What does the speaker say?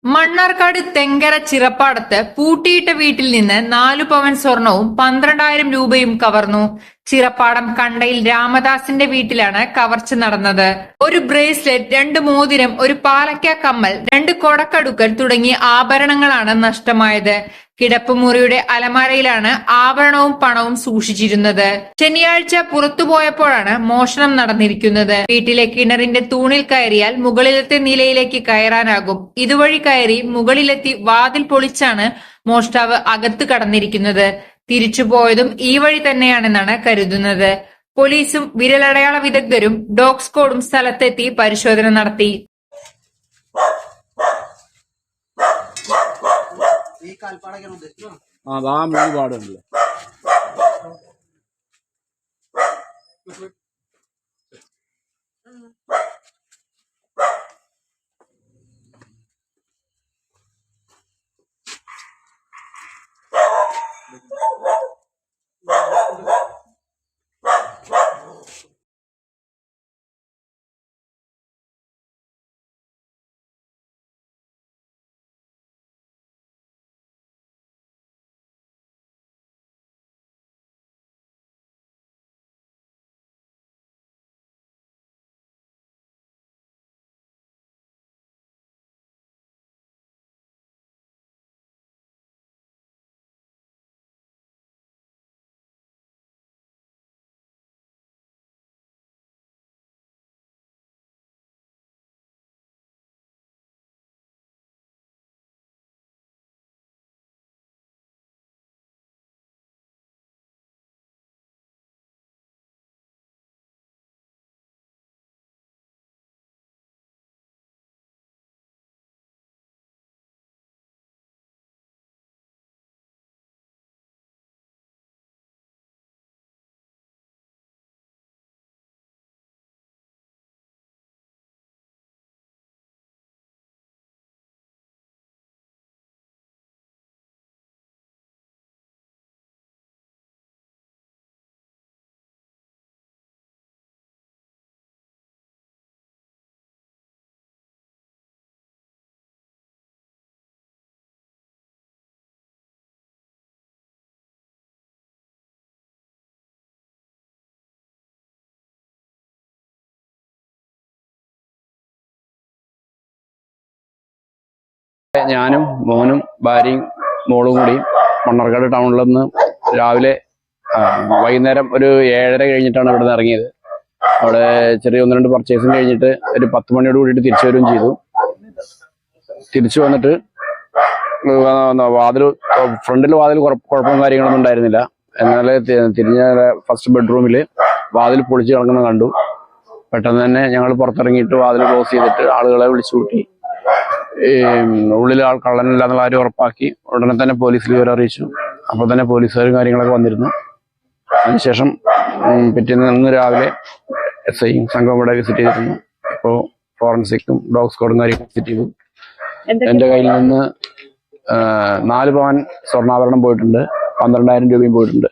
മണ്ണാർക്കാട് തെങ്കര ചിറപ്പാടത്ത് പൂട്ടിയിട്ട വീട്ടിൽ നിന്ന് 4 പവൻ സ്വർണവും 12,000 രൂപയും കവർന്നു. ചിറപ്പാടം കണ്ടയിൽ രാമദാസിന്റെ വീട്ടിലാണ് കവർച്ച നടന്നത്. ഒരു ബ്രേസ്ലെറ്റ്, 2 മോതിരം, ഒരു പാലക്ക കമ്മൽ, 2 കൊടക്കടുക്കൽ തുടങ്ങിയ ആഭരണങ്ങളാണ് നഷ്ടമായത്. കിടപ്പുമുറിയുടെ അലമാരയിലാണ് ആഭരണവും പണവും സൂക്ഷിച്ചിരുന്നത്. ശനിയാഴ്ച പുറത്തുപോയപ്പോഴാണ് മോഷണം നടന്നിരിക്കുന്നത്. വീട്ടിലെ കിണറിന്റെ തൂണിൽ കയറിയാൽ മുകളിലത്തെ നിലയിലേക്ക് കയറാനാകും. ഇതുവഴി കയറി മുകളിലെത്തി വാതിൽ പൊളിച്ചാണ് മോഷ്ടാവ് അകത്ത് കടന്നിരിക്കുന്നത്. തിരിച്ചുപോയതും ഈ വഴി തന്നെയാണെന്നാണ് കരുതുന്നത്. പോലീസും വിരലടയാള വിദഗ്ധരും ഡോഗ് സ്ക്വാഡും സ്ഥലത്തെത്തി പരിശോധന നടത്തി. പാടുണ്ടല്ലോ. ഞാനും മോനും ഭാര്യയും മോളും കൂടി മണ്ണാർക്കാട് ടൗണിൽ നിന്ന് രാവിലെ വൈകുന്നേരം ഒരു 7:30 കഴിഞ്ഞിട്ടാണ് ഇവിടെ നിന്ന് ഇറങ്ങിയത്. അവിടെ ചെറിയ 1-2 പർച്ചേസും കഴിഞ്ഞിട്ട് ഒരു 10 മണിയോട് കൂടിയിട്ട് തിരിച്ചു വരികയും ചെയ്തു. തിരിച്ചു വന്നിട്ട് ഫ്രണ്ടിൽ വാതിൽ കുഴപ്പവും കാര്യങ്ങളൊന്നും ഉണ്ടായിരുന്നില്ല. എന്നാൽ തിരിഞ്ഞ ഫസ്റ്റ് ബെഡ്റൂമിൽ വാതിൽ പൊളിച്ച് കിടക്കുന്നത് കണ്ടു. പെട്ടെന്ന് തന്നെ ഞങ്ങൾ പുറത്തിറങ്ങിയിട്ട് വാതിൽ ക്ലോസ് ചെയ്തിട്ട് ആളുകളെ വിളിച്ചു കൂട്ടി. ഉള്ളിൽ കള്ളനില്ല എന്നുള്ള കാര്യം ഉറപ്പാക്കി ഉടനെ തന്നെ പോലീസിൽ വിവരം അറിയിച്ചു. അപ്പോൾ തന്നെ പോലീസുകാരും കാര്യങ്ങളൊക്കെ വന്നിരുന്നു. അതിനുശേഷം പിറ്റേന്ന് രാവിലെ SI സംഘം ഇവിടെ വിസിറ്റ് ചെയ്തിരുന്നു. ഇപ്പോൾ ഫോറൻസിക്കും ഡോഗ് സ്ക്വാഡും കാര്യങ്ങൾ വിസിറ്റ് ചെയ്തു. എൻ്റെ കയ്യിൽ നിന്ന് 4 പവൻ സ്വർണ്ണാഭരണം പോയിട്ടുണ്ട്, 12,000 രൂപയും പോയിട്ടുണ്ട്.